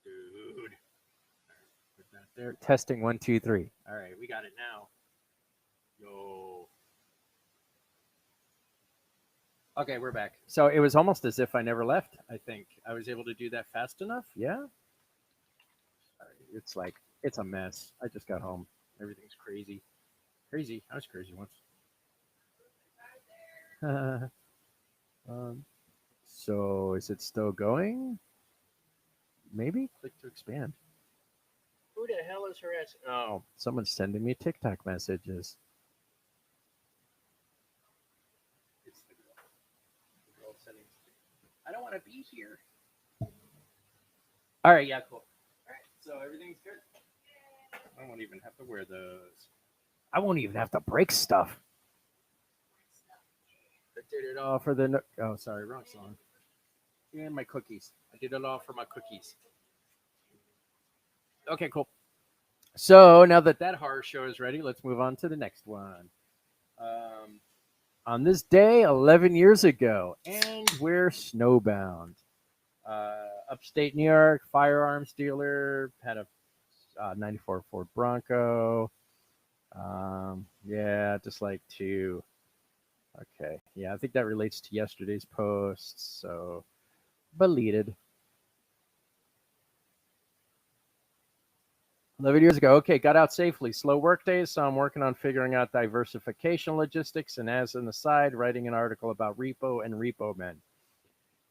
Dude. Put that there. Testing 1, 2, 3. All right, we got it now. Yo. Okay, we're back. So it was almost as if I never left. I think I was able to do that fast enough. Yeah. Sorry. It's like it's a mess. I just got home. Everything's crazy. Crazy. I was crazy once. um, so is it still going? Maybe click to expand. Who the hell is harassing? Oh, someone's sending me TikTok messages. It's the girl. The girl sending. I don't want to be here. All right. Yeah. Cool. All right. So everything's good. I won't even have to wear those. I won't even have to break stuff. I did it all for the. Oh, sorry, wrong song. And my cookies. I did it all for my cookies. Okay, cool. So now that that horror show is ready, let's move on to the next one. Um, on this day, 11 years ago, and we're snowbound. Upstate New York, firearms dealer, had a 94 Ford Bronco. Yeah, just like to. Okay, yeah, I think that relates to yesterday's post. So, belated. 11 years ago. Okay, got out safely. Slow work days, so I'm working on figuring out diversification logistics. And as an aside, writing an article about repo and repo men.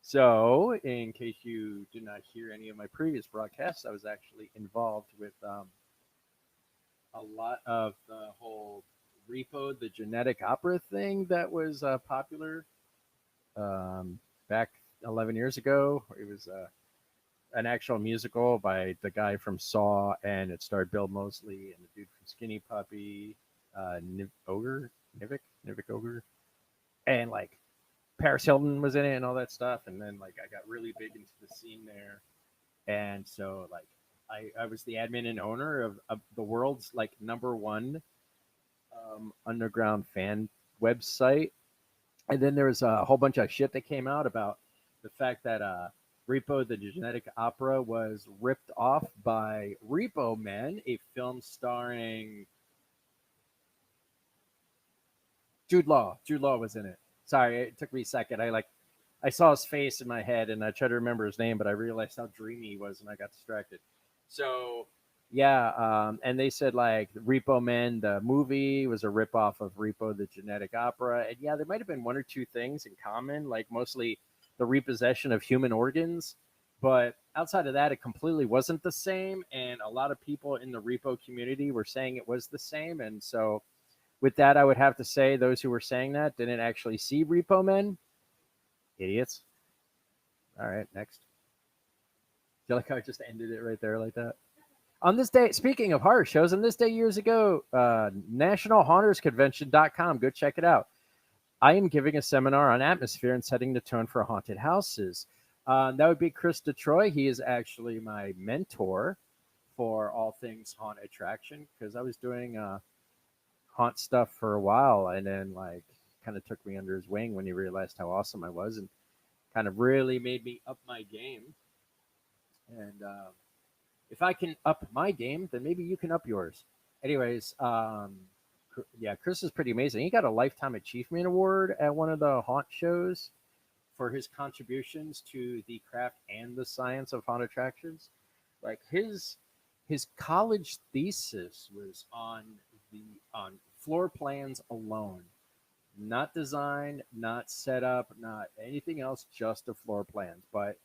So, in case you did not hear any of my previous broadcasts, I was actually involved with a lot of the whole repo, the genetic opera thing that was popular back 11 years ago. It was an actual musical by the guy from Saw, and it starred Bill Moseley and the dude from Skinny Puppy, Nivik Ogre, and like Paris Hilton was in it and all that stuff. And then like I got really big into the scene there, and so like I was the admin and owner of the world's like number one underground fan website. And then there was a whole bunch of shit that came out about the fact that Repo the Genetic Opera was ripped off by Repo Men, a film starring Jude Law. Jude Law was in it. Sorry, it took me a second. I saw his face in my head and I tried to remember his name, but I realized how dreamy he was and I got distracted. So yeah, and they said like Repo Men, the movie, was a ripoff of Repo the Genetic Opera, and yeah, there might have been one or two things in common, like mostly the repossession of human organs, but outside of that, it completely wasn't the same, and a lot of people in the Repo community were saying it was the same, and so with that, I would have to say those who were saying that didn't actually see Repo Men. Idiots. All right, next. Feel like I just ended it right there like that. On this day, speaking of horror shows, on this day years ago, nationalhauntersconvention.com, go check it out. I am giving a seminar on atmosphere and setting the tone for haunted houses. That would be Chris DeTroy. He is actually my mentor for all things haunt attraction because I was doing haunt stuff for a while and then like kind of took me under his wing when he realized how awesome I was and kind of really made me up my game. And if I can up my game, then maybe you can up yours. Anyways, yeah, Chris is pretty amazing. He got a Lifetime Achievement Award at one of the haunt shows for his contributions to the craft and the science of haunt attractions. Like his college thesis was on floor plans alone, not design, not setup, not anything else, just the floor plans. But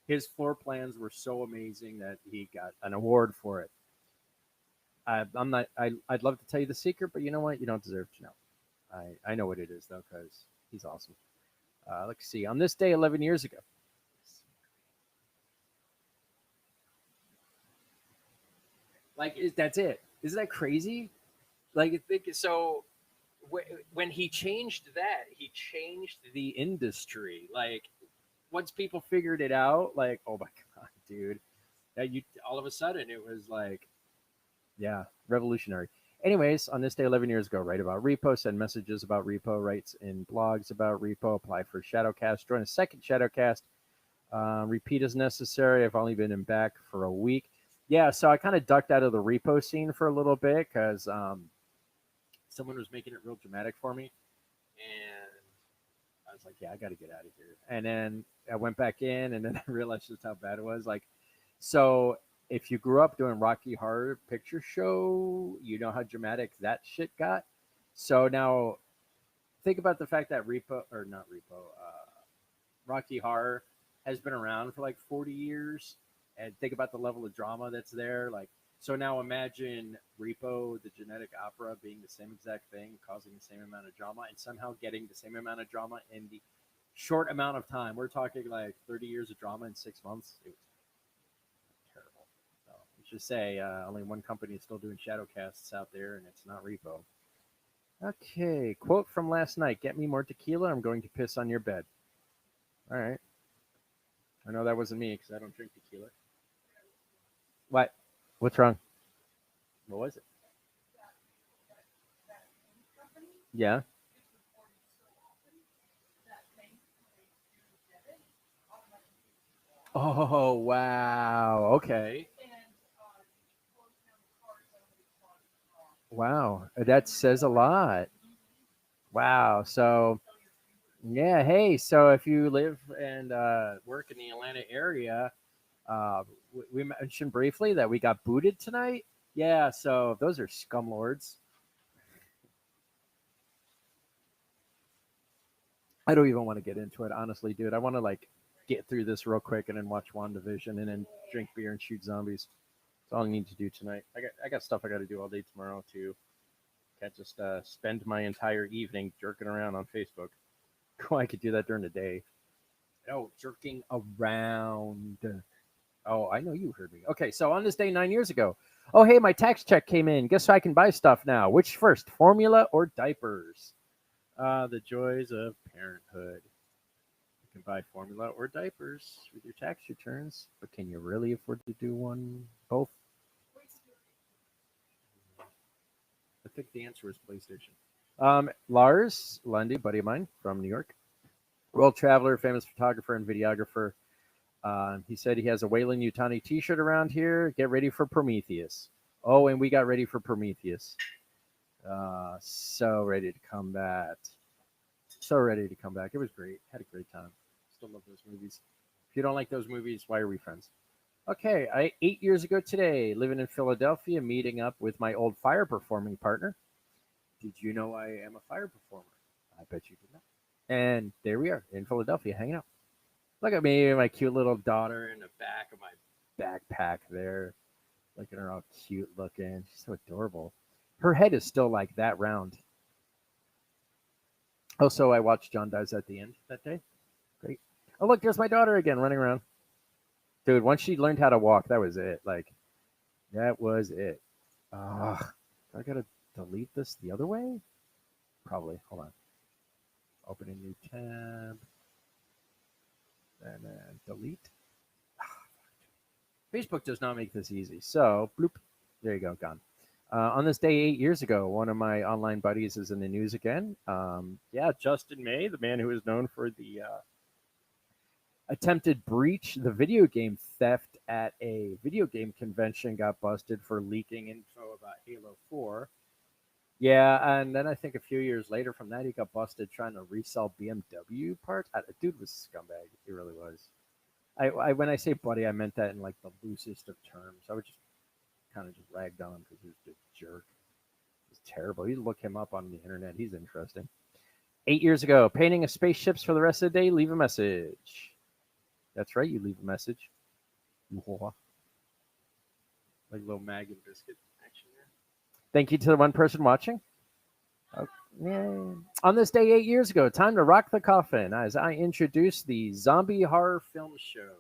his floor plans were so amazing that he got an award for it. I'm not. I'd love to tell you the secret, but you know what? You don't deserve to know. I know what it is though, because he's awesome. Let's see. On this day, 11 years ago. Like that's it. Isn't that crazy? Like think so. When he changed that, he changed the industry. Like once people figured it out, like oh my god, dude, that you all of a sudden it was like yeah, revolutionary. Anyways, on this day 11 years ago, write about repo, send messages about repo, writes in blogs about repo, apply for Shadowcast, join a second Shadowcast, Repeat as necessary. I've only been in back for a week. Yeah, so I kind of ducked out of the repo scene for a little bit because someone was making it real dramatic for me, and I was like, "Yeah, I got to get out of here." And then I went back in, and then I realized just how bad it was. Like, so if you grew up doing Rocky Horror Picture Show, you know how dramatic that shit got. So now think about the fact that Repo or not Repo, Rocky Horror has been around for like 40 years, and think about the level of drama that's there. Like, so now imagine Repo, the genetic opera, being the same exact thing, causing the same amount of drama, and somehow getting the same amount of drama in the short amount of time. We're talking like 30 years of drama in 6 months. It was terrible. So we should say only one company is still doing shadow casts out there, and it's not Repo. Okay, quote from last night: "Get me more tequila. I'm going to piss on your bed." All right. I know that wasn't me because I don't drink tequila. What? What's wrong? What was it? Yeah. Oh wow. Okay. Wow. That says a lot. Wow. So yeah. Hey. So if you live and work in the Atlanta area, we mentioned briefly that we got booted tonight. Yeah. So those are scumlords. I don't even want to get into it, honestly, dude. I want to like get through this real quick and then watch WandaVision and then drink beer and shoot zombies. That's all I need to do tonight. I got stuff I got to do all day tomorrow too. Can't just spend my entire evening jerking around on Facebook. Oh, I could do that during the day. Oh, jerking around. Oh, I know you heard me. Okay, so on this day 9 years ago, oh hey, my tax check came in. Guess I can buy stuff now. Which first, formula or diapers? The joys of parenthood. You can buy formula or diapers with your tax returns, but can you really afford to do one both? I think the answer is PlayStation. Lars Lundy, buddy of mine from New York, world traveler, famous photographer and videographer. He said he has a Wayland Utani T-shirt around here. Get ready for Prometheus. Oh, and we got ready for Prometheus. So ready to combat. So ready to come back. It was great. Had a great time. Still love those movies. If you don't like those movies, why are we friends? Okay, 8 years ago today, living in Philadelphia, meeting up with my old fire performing partner. Did you know I am a fire performer? I bet you did not. And there we are in Philadelphia hanging out. Look at me and my cute little daughter in the back of my backpack there. Looking her all cute looking. She's so adorable. Her head is still like that round. Also, I watched John Dies at the End that day. Great. Oh, look, there's my daughter again running around. Dude, once she learned how to walk, that was it. Like, that was it. I gotta delete this the other way? Probably. Hold on. Open a new tab. And then delete. Facebook does not make this easy. So, bloop. There you go, gone. On this day 8 years ago, one of my online buddies is in the news again. Yeah, Justin May, the man who is known for the attempted breach, the video game theft at a video game convention, got busted for leaking info about Halo 4. Yeah, and then I think a few years later from that, he got busted trying to resell BMW parts. Dude was a scumbag. He really was. When I say buddy, I meant that in like the loosest of terms. I would just kind of just ragged on him because he was a jerk. He's terrible. You look him up on the internet. He's interesting. 8 years ago, painting of spaceships for the rest of the day. Leave a message. That's right. You leave a message. Like a little mag and biscuit action there. Thank you to the one person watching. Okay. On this day 8 years ago, time to rock the coffin as I introduce the zombie horror film show.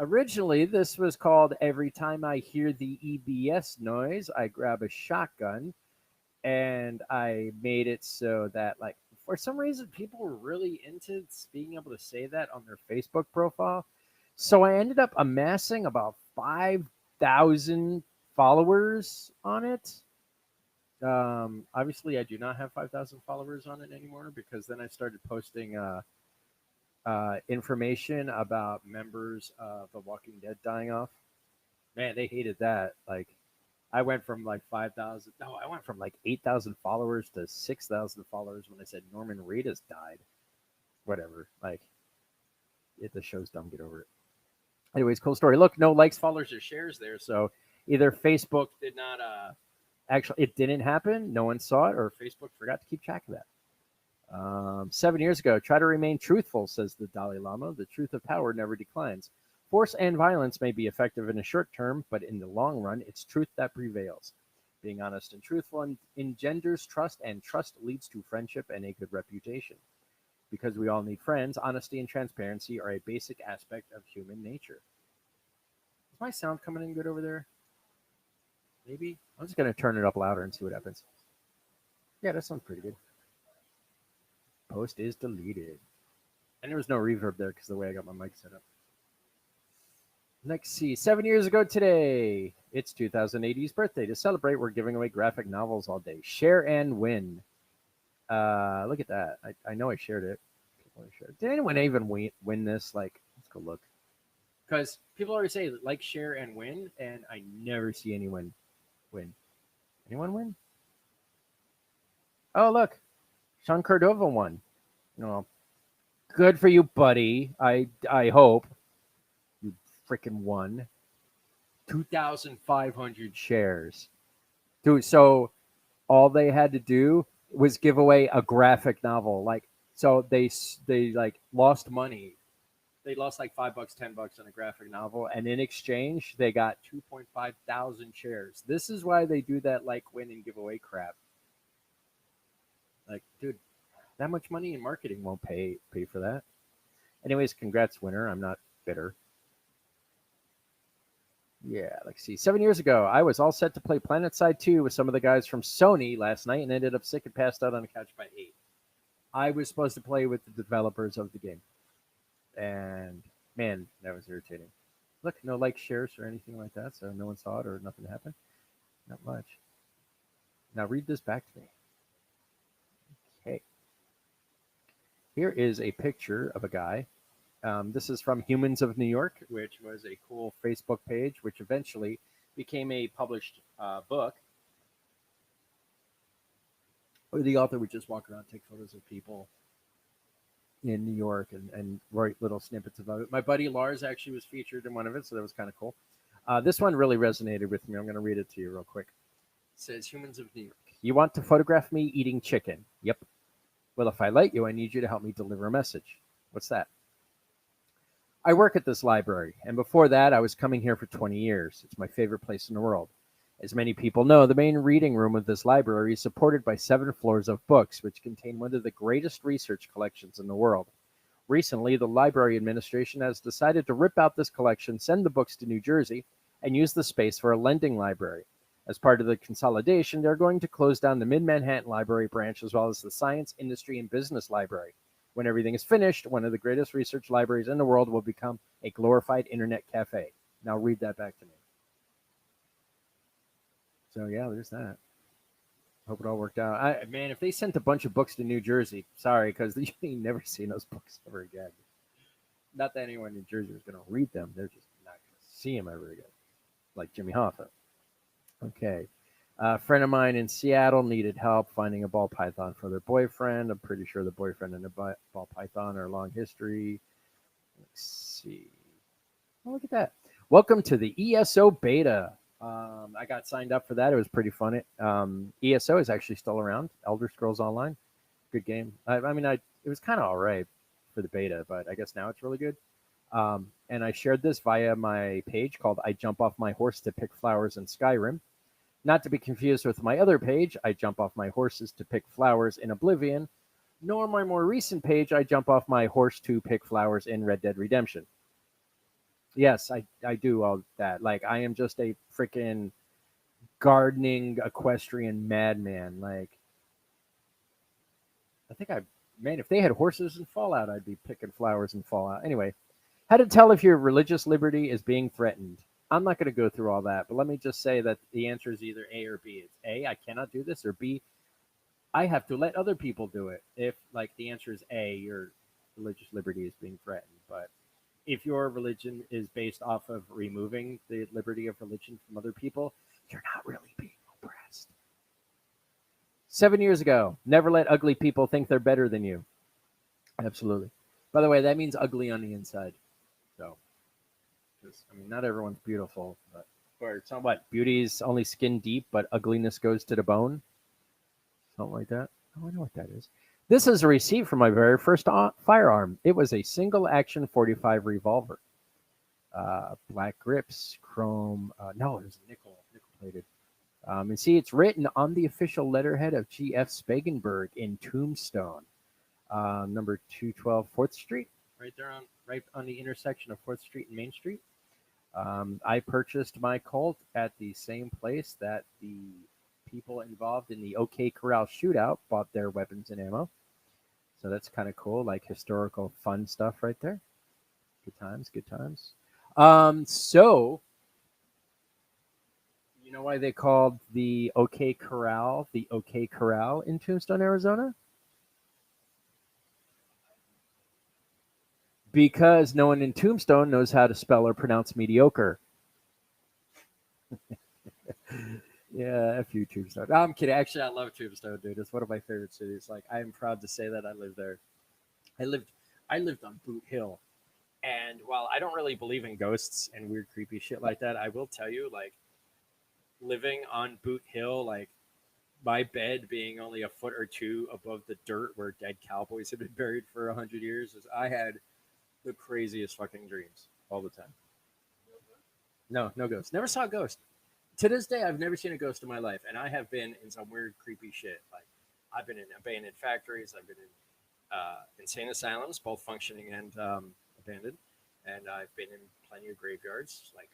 Originally, this was called Every Time I Hear the EBS Noise, I Grab a Shotgun. And I made it so that, like, for some reason, people were really into being able to say that on their Facebook profile. So I ended up amassing about 5,000 followers on it. Obviously, I do not have 5,000 followers on it anymore because then I started posting information about members of The Walking Dead dying off. Man, they hated that. Like, I went from like 5,000. No, I went from like 8,000 followers to 6,000 followers when I said Norman Reedus died. Whatever. Like, the show's dumb. Get over it. Anyways, cool story. Look, no likes, followers, or shares there. So either Facebook did not actually, it didn't happen. No one saw it, or Facebook forgot to keep track of that. 7 years ago, try to remain truthful, says the Dalai Lama. The truth of power never declines. Force and violence may be effective in the short term, but in the long run, it's truth that prevails. Being honest and truthful engenders trust, and trust leads to friendship and a good reputation. Because we all need friends, honesty and transparency are a basic aspect of human nature. Is my sound coming in good over there? Maybe? I'm just going to turn it up louder and see what happens. Yeah, that sounds pretty good. Post is deleted. And there was no reverb there because of the way I got my mic set up. Let's see. 7 years ago today, it's 2080's birthday. To celebrate, we're giving away graphic novels all day. Share and win. Look at that. I know I shared it. Did anyone even win this? Like, let's go look. Because people always say like, share, and win, and I never see anyone win. Anyone win? Oh, look. Sean Cordova won. No, good for you, buddy. I hope you freaking won. 2,500 shares. Dude, so all they had to do was give away a graphic novel. Like, so they like lost money. They lost like $5, $10 on a graphic novel, and in exchange, they got 2.5 thousand shares. This is why they do that like, win, and giveaway crap. Like, dude, that much money in marketing won't pay for that. Anyways, congrats, winner. I'm not bitter. Yeah, let's see. 7 years ago, I was all set to play PlanetSide 2 with some of the guys from Sony last night and ended up sick and passed out on the couch by 8. I was supposed to play with the developers of the game. And, man, that was irritating. Look, no like, shares, or anything like that, so no one saw it or nothing happened. Not much. Now read this back to me. Okay. Here is a picture of a guy. This is from Humans of New York, which was a cool Facebook page, which eventually became a published book. Where the author would just walk around, take photos of people in New York and write little snippets about it. My buddy Lars actually was featured in one of it, so that was kind of cool. This one really resonated with me. I'm going to read it to you real quick. It says, Humans of New York. You want to photograph me eating chicken? Yep. Well, if I let you, I need you to help me deliver a message. What's that? I work at this library, and before that, I was coming here for 20 years. It's my favorite place in the world. As many people know, the main reading room of this library is supported by 7 floors of books, which contain one of the greatest research collections in the world. Recently, the library administration has decided to rip out this collection, send the books to New Jersey, and use the space for a lending library. As part of the consolidation, they're going to close down the Mid-Manhattan Library branch as well as the Science, Industry, and Business Library. When everything is finished, one of the greatest research libraries in the world will become a glorified internet cafe. Now read that back to me. So, yeah, there's that. Hope it all worked out. Man, if they sent a bunch of books to New Jersey, sorry, because you ain't never seen those books ever again. Not that anyone in New Jersey is going to read them. They're just not going to see them ever again. Like Jimmy Hoffa. Okay. A friend of mine in Seattle needed help finding a ball python for their boyfriend. I'm pretty sure the boyfriend and the ball python are a long history. Let's see. Oh, look at that. Welcome to the ESO beta. I got signed up for that. It was pretty fun. ESO is actually still around. Elder Scrolls Online. Good game. It was kind of all right for the beta, but I guess now it's really good. And I shared this via my page called I Jump Off My Horse to Pick Flowers in Skyrim. Not to be confused with my other page, I Jump Off My Horses to Pick Flowers in Oblivion, nor my more recent page, I Jump Off My Horse to Pick Flowers in Red Dead Redemption. Yes, I do all that. Like, I am just a freaking gardening equestrian madman. Like, I think if they had horses in Fallout, I'd be picking flowers in Fallout. Anyway, how to tell if your religious liberty is being threatened. I'm not going to go through all that, but let me just say that the answer is either A or B. It's A, I cannot do this, or B, I have to let other people do it. If, like, the answer is A, your religious liberty is being threatened. But if your religion is based off of removing the liberty of religion from other people, you're not really being oppressed. 7 years ago, never let ugly people think they're better than you. Absolutely. By the way, that means ugly on the inside. So, I mean, not everyone's beautiful, but or it's not what beauty's only skin deep, but ugliness goes to the bone. Something like that. Oh, I know what that is. This is a receipt for my very first firearm. It was a single action 45 revolver. Black grips, chrome. No, it was nickel plated. And see, it's written on the official letterhead of G.F. Spagenberg in Tombstone, number 212 4th Street, right on the intersection of 4th Street and Main Street. I purchased my Colt at the same place that the people involved in the OK Corral shootout bought their weapons and ammo. So that's kind of cool, like historical fun stuff right there. Good times, good times. So, you know why they called the OK Corral in Tombstone, Arizona? Because no one in Tombstone knows how to spell or pronounce mediocre. Yeah, F you, Tombstone. No, I'm kidding. Actually, I love Tombstone, dude. It's one of my favorite cities. Like, I am proud to say that I live there. I lived on Boot Hill, and while I don't really believe in ghosts and weird, creepy shit like that, I will tell you, like, living on Boot Hill, like, my bed being only a foot or two above the dirt where dead cowboys had been buried for 100 years, is I had the craziest fucking dreams all the time. No, no ghost. Never saw a ghost. To this day, I've never seen a ghost in my life, and I have been in some weird, creepy shit. Like, I've been in abandoned factories. I've been in insane asylums, both functioning and abandoned, and I've been in plenty of graveyards. Like,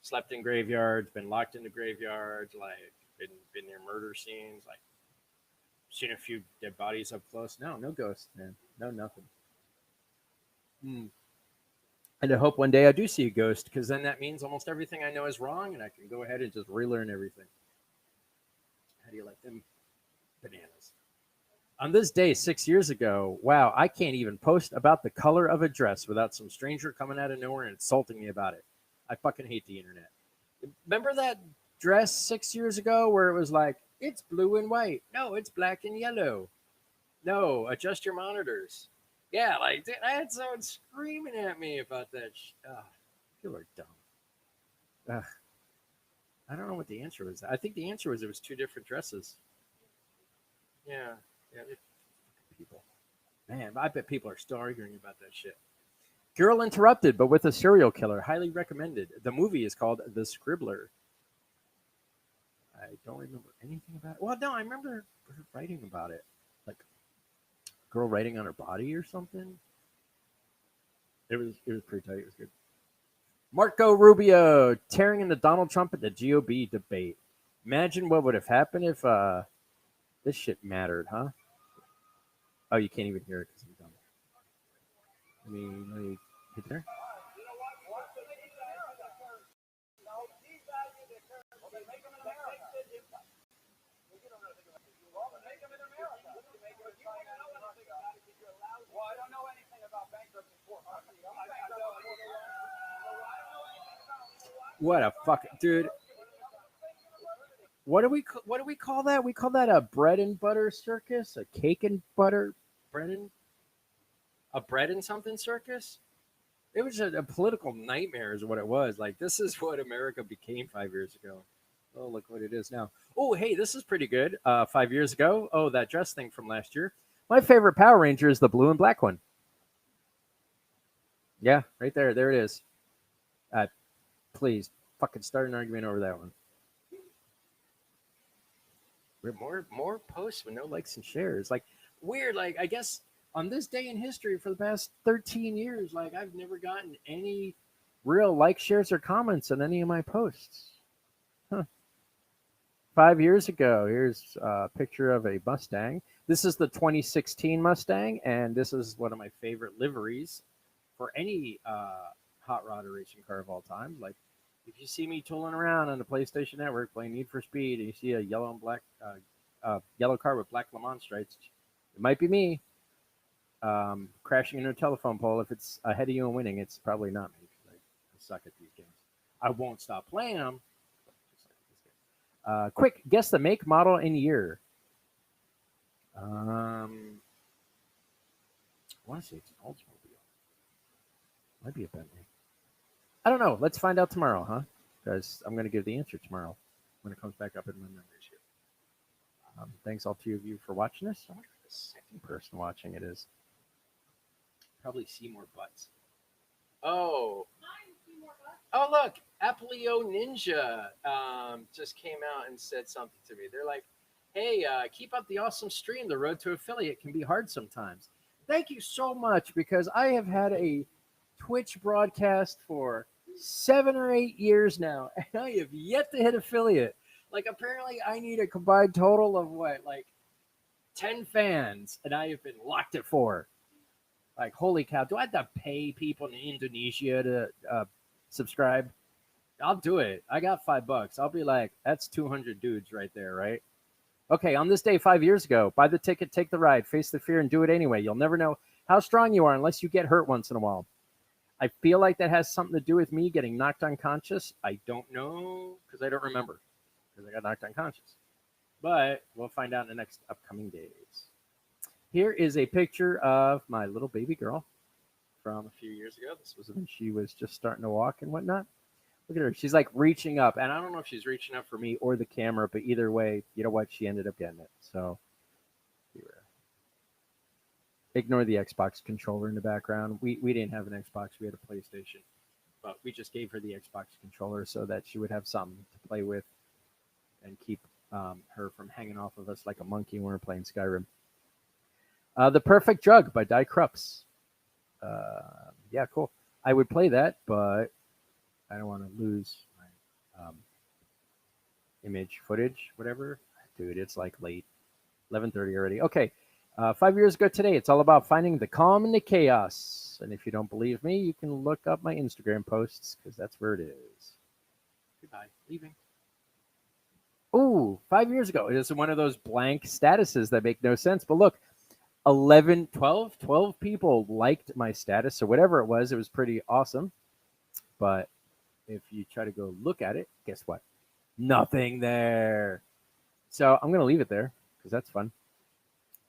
slept in graveyards, been locked into graveyards, like been near murder scenes, like seen a few dead bodies up close. No, no ghosts, man. No, nothing. Mm. And I hope one day I do see a ghost, because then that means almost everything I know is wrong, and I can go ahead and just relearn everything. How do you like them bananas? On this day 6 years ago, wow, I can't even post about the color of a dress without some stranger coming out of nowhere and insulting me about it. I fucking hate the internet. Remember that dress 6 years ago where it was like, it's blue and white. No, it's black and yellow. No, adjust your monitors. Yeah, like, dude, I had someone screaming at me about that. People are dumb. Ugh. I don't know what the answer was. I think the answer was it was two different dresses. Yeah, yeah, people. Man, I bet people are still arguing about that shit. Girl Interrupted, but with a serial killer. Highly recommended. The movie is called The Scribbler. I don't remember anything about it. Well, no, I remember her writing about it. Like, girl writing on her body or something. It was pretty tight. It was good. Marco Rubio tearing into Donald Trump at the GOP debate. Imagine what would have happened if this shit mattered, huh? Oh, you can't even hear it because I'm dumb. Let me hit there. What a fuck, dude! What do we call that? We call that a bread and butter circus, a cake and butter bread and a bread and something circus. It was a political nightmare, is what it was. Like, this is what America became 5 years ago. Oh, look what it is now. Oh, hey, this is pretty good. 5 years ago. Oh, that dress thing from last year. My favorite Power Ranger is the blue and black one. Yeah, right there. There it is. Please, fucking start an argument over that one. More posts with no likes and shares. Like, weird. Like, I guess on this day in history for the past 13 years, like, I've never gotten any real like, shares, or comments on any of my posts. Huh. 5 years ago, here's a picture of a Mustang. This is the 2016 Mustang, and this is one of my favorite liveries for any hot rod or racing car of all time. Like, if you see me tooling around on the PlayStation Network playing Need for Speed, and you see a yellow and black, yellow car with black Le Mans stripes, it might be me. crashing into a telephone pole. If it's ahead of you and winning, it's probably not me. I suck at these games. I won't stop playing them. Quick, guess the make, model, and year. I want to say it's an Oldsmobile. Might be a Bentley. I don't know. Let's find out tomorrow, huh? Because I'm going to give the answer tomorrow when it comes back up in my memories here. Thanks all two of you for watching this. I wonder if the second person watching it is. Probably Seymour Butts. Oh. Oh, look. Applio Ninja just came out and said something to me. They're like, hey, keep up the awesome stream. The road to affiliate can be hard sometimes. Thank you so much, because I have had a Twitch broadcast for 7 or 8 years now, and I have yet to hit affiliate. Like, apparently I need a combined total of what, like 10 fans, and I have been locked at 4. Like, holy cow. Do I have to pay people in Indonesia to subscribe? I'll do it. I got $5. I'll be like, that's 200 dudes right there, right? Okay, on this day 5 years ago, buy the ticket, take the ride, face the fear, and do it anyway. You'll never know how strong you are unless you get hurt once in a while. I feel like that has something to do with me getting knocked unconscious. I don't know, because I don't remember, because I got knocked unconscious. But we'll find out in the next upcoming days. Here is a picture of my little baby girl from a few years ago. This was when she was just starting to walk and whatnot. Look at her. She's like reaching up. And I don't know if she's reaching up for me or the camera, but either way, you know what? She ended up getting it. So ignore the Xbox controller in the background. We didn't have an Xbox. We had a PlayStation. But we just gave her the Xbox controller so that she would have something to play with and keep her from hanging off of us like a monkey when we're playing Skyrim. The Perfect Drug by Die Krups. Yeah, cool. I would play that, but I don't want to lose my image footage, whatever. Dude, it's like late, 11:30 already. Okay, 5 years ago today, it's all about finding the calm in the chaos. And if you don't believe me, you can look up my Instagram posts, because that's where it is. Goodbye. Leaving. Ooh, 5 years ago. It is one of those blank statuses that make no sense. But look, 12 people liked my status. So whatever it was pretty awesome. But if you try to go look at it, guess what? Nothing there. So I'm going to leave it there because that's fun.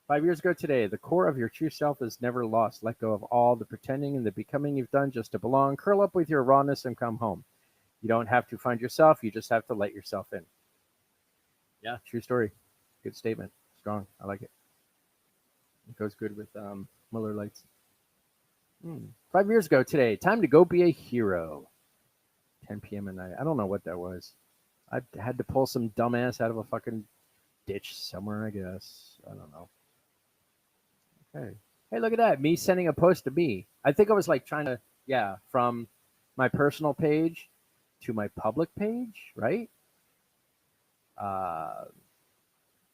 5 years ago today, the core of your true self is never lost. Let go of all the pretending and the becoming you've done just to belong. Curl up with your rawness and come home. You don't have to find yourself. You just have to let yourself in. Yeah, true story. Good statement. Strong. I like it. It goes good with Miller Lights. 5 years ago today, time to go be a hero. 10 p.m. at night. I don't know what that was. I had to pull some dumbass out of a fucking ditch somewhere, I guess. I don't know. Okay. Hey, look at that. Me sending a post to me. I think I was like trying to, from my personal page to my public page, right?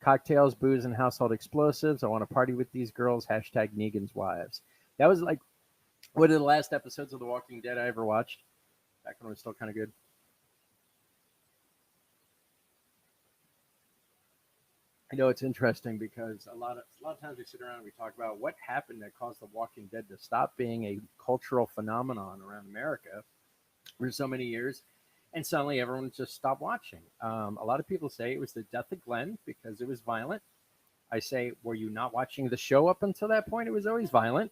Cocktails, booze, and household explosives. I want to party with these girls. Hashtag Negan's wives. That was like one of the last episodes of The Walking Dead I ever watched. Back when it was still kind of good. I know it's interesting because a lot of times we sit around and we talk about what happened that caused The Walking Dead to stop being a cultural phenomenon around America for so many years. And suddenly everyone just stopped watching. A lot of people say it was the death of Glenn because it was violent. I say, were you not watching the show up until that point? It was always violent.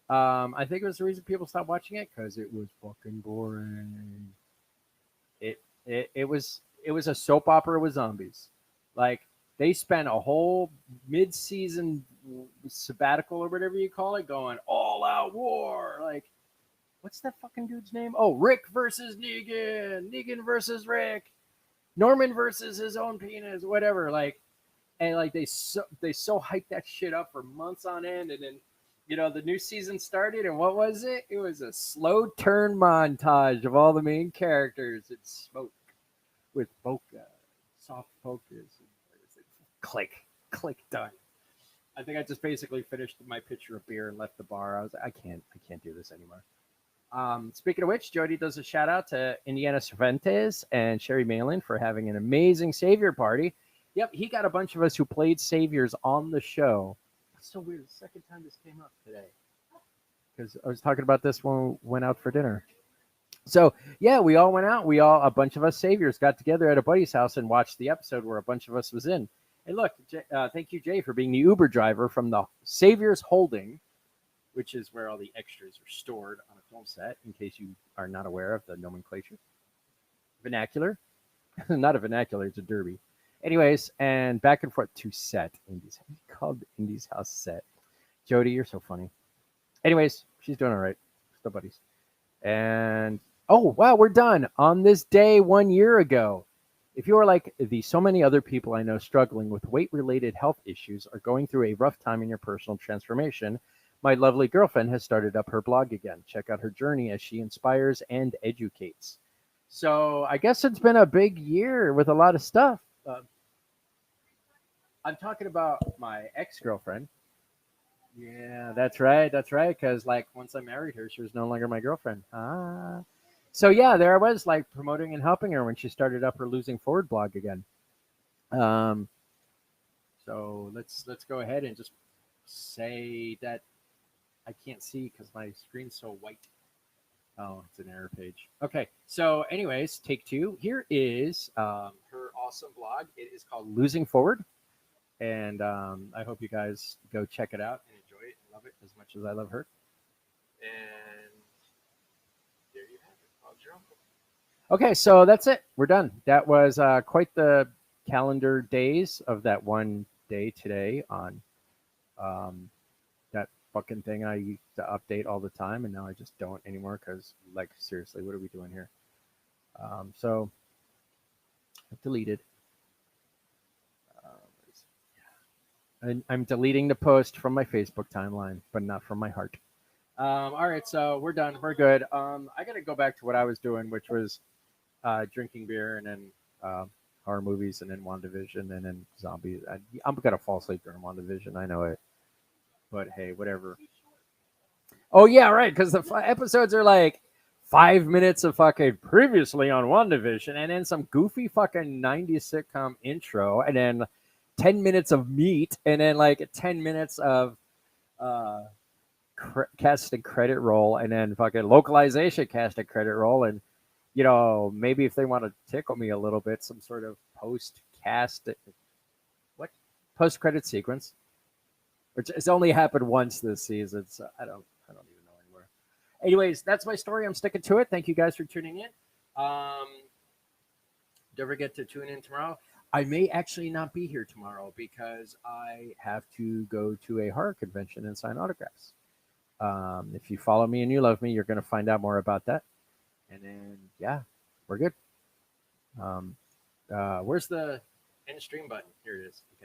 I think it was the reason people stopped watching it because it was fucking boring. It was a soap opera with zombies. Like, they spent a whole mid-season sabbatical or whatever you call it going all-out war. Like, what's that fucking dude's name? Oh, Rick versus Negan. Negan versus Rick. Norman versus his own penis. Whatever. Like, and like they so hyped that shit up for months on end, and then the new season started, and what was it? It was a slow turn montage of all the main characters. It's smoke with bokeh, soft focus. Click, done. I think I just basically finished my pitcher of beer and left the bar. I was like, I can't do this anymore. Speaking of which, Jody does a shout out to Indiana Cervantes and Sherry Malin for having an amazing Savior party. Yep, he got a bunch of us who played Saviors on the show. so weird. The second time this came up today. Because I was talking about this when we went out for dinner. So yeah, we all went out. A bunch of us saviors got together at a buddy's house and watched the episode where a bunch of us was in. And look, thank you, Jay, for being the Uber driver from the Saviors Holding, which is where all the extras are stored on a film set. In case you are not aware of the nomenclature, vernacular, not a vernacular, it's a derby. Anyways, and back and forth to set. Indy's called Indy's house set. Jody, you're so funny. Anyways, she's doing all right. Still buddies. And oh wow, we're done on this day 1 year ago. If you are like the so many other people I know struggling with weight-related health issues or going through a rough time in your personal transformation, my lovely girlfriend has started up her blog again. Check out her journey as she inspires and educates. So I guess it's been a big year with a lot of stuff. I'm talking about my ex-girlfriend. Yeah, that's right. That's right. Because like once I married her, she was no longer my girlfriend. Ah. So yeah, there I was like promoting and helping her when she started up her Losing Forward blog again. Um, so let's go ahead and just say that I can't see because my screen's so white. Oh, it's an error page. Okay. So, anyways, take two. Here is her awesome blog. It is called Losing Forward, and I hope you guys go check it out and enjoy it and love it as much as I love her. And there you have it. Bob's your uncle. Okay, so that's it. We're done. That was quite the calendar days of that one day today on that fucking thing I used to update all the time, and now I just don't anymore because, like, seriously, what are we doing here? So I've deleted. I'm deleting the post from my Facebook timeline, but not from my heart. All right, so we're done. We're good. I got to go back to what I was doing, which was drinking beer and then horror movies and then WandaVision and then zombies. I'm going to fall asleep during WandaVision. I know it. But hey, whatever. Oh, yeah, right. Because the episodes are like 5 minutes of fucking previously on WandaVision and then some goofy fucking 90s sitcom intro and then 10 minutes of meat and then like 10 minutes of cast and credit roll and then fucking localization cast and credit roll and maybe if they want to tickle me a little bit, some sort of post credit sequence, which has only happened once this season. So I don't even know anymore. Anyways, that's my story. I'm sticking to it. Thank you guys for tuning in. Don't forget to tune in tomorrow. I may actually not be here tomorrow because I have to go to a horror convention and sign autographs. If you follow me and you love me, you're going to find out more about that. And then, yeah, we're good. Where's the end stream button? Here it is. Okay.